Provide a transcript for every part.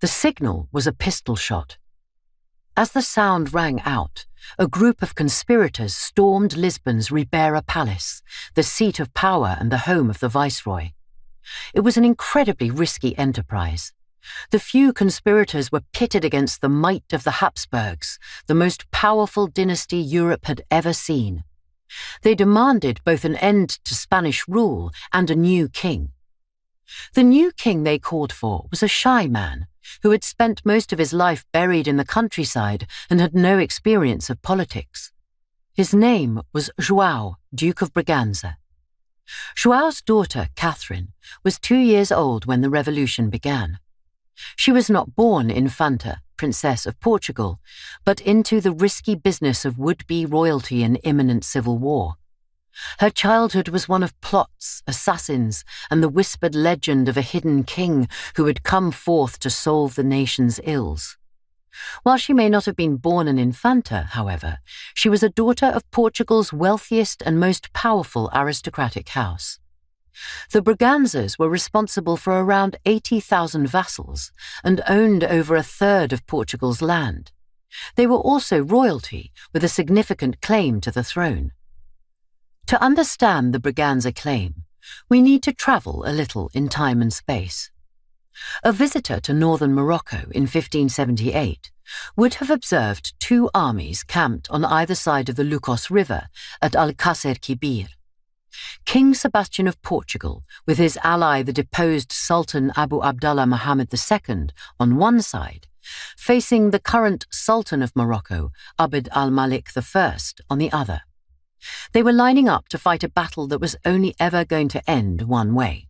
The signal was a pistol shot. As the sound rang out, a group of conspirators stormed Lisbon's Ribeira Palace, the seat of power and the home of the viceroy. It was an incredibly risky enterprise. The few conspirators were pitted against the might of the Habsburgs, the most powerful dynasty Europe had ever seen. They demanded both an end to Spanish rule and a new king. The new king they called for was a shy man who had spent most of his life buried in the countryside and had no experience of politics. His name was João, Duke of Braganza. João's daughter, Catherine, was 2 years old when the revolution began. She was not born Infanta, Princess of Portugal, but into the risky business of would-be royalty in imminent civil war. Her childhood was one of plots, assassins, and the whispered legend of a hidden king who had come forth to solve the nation's ills. While she may not have been born an Infanta, however, she was a daughter of Portugal's wealthiest and most powerful aristocratic house. The Braganzas were responsible for around 80,000 vassals and owned over a third of Portugal's land. They were also royalty with a significant claim to the throne. To understand the Braganza claim, we need to travel a little in time and space. A visitor to northern Morocco in 1578 would have observed 2 armies camped on either side of the Lucos River at Alcácer Quibir. King Sebastian of Portugal, with his ally the deposed Sultan Abu Abdallah Muhammad II on one side, facing the current Sultan of Morocco, Abd al-Malik I, on the other. They were lining up to fight a battle that was only ever going to end one way.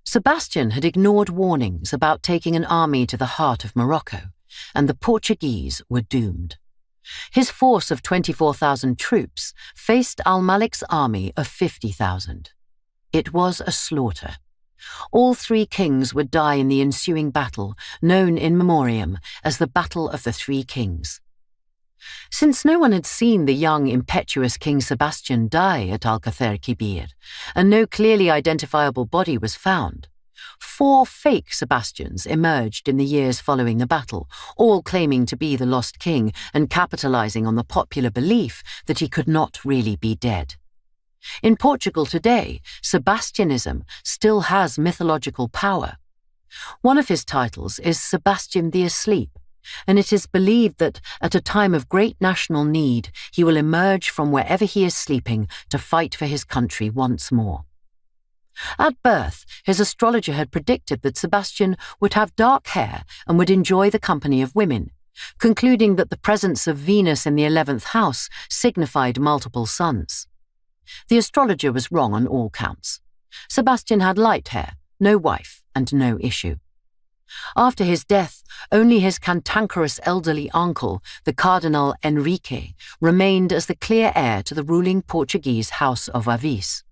Sebastian had ignored warnings about taking an army to the heart of Morocco, and the Portuguese were doomed. His force of 24,000 troops faced al-Malik's army of 50,000. It was a slaughter. All 3 kings would die in the ensuing battle, known in memoriam as the Battle of the 3 Kings. Since no one had seen the young, impetuous King Sebastian die at Alcácer Quibir, and no clearly identifiable body was found, 4 fake Sebastians emerged in the years following the battle, all claiming to be the lost king and capitalizing on the popular belief that he could not really be dead. In Portugal today, Sebastianism still has mythological power. One of his titles is Sebastian the Asleep, and it is believed that at a time of great national need, he will emerge from wherever he is sleeping to fight for his country once more. At birth, his astrologer had predicted that Sebastian would have dark hair and would enjoy the company of women, concluding that the presence of Venus in the 11th house signified multiple sons. The astrologer was wrong on all counts. Sebastian had light hair, no wife, and no issue. After his death, only his cantankerous elderly uncle, the Cardinal Henrique, remained as the clear heir to the ruling Portuguese House of Avis.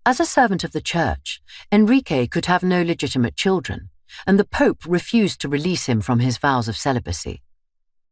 As a servant of the church, Henrique could have no legitimate children, and the Pope refused to release him from his vows of celibacy.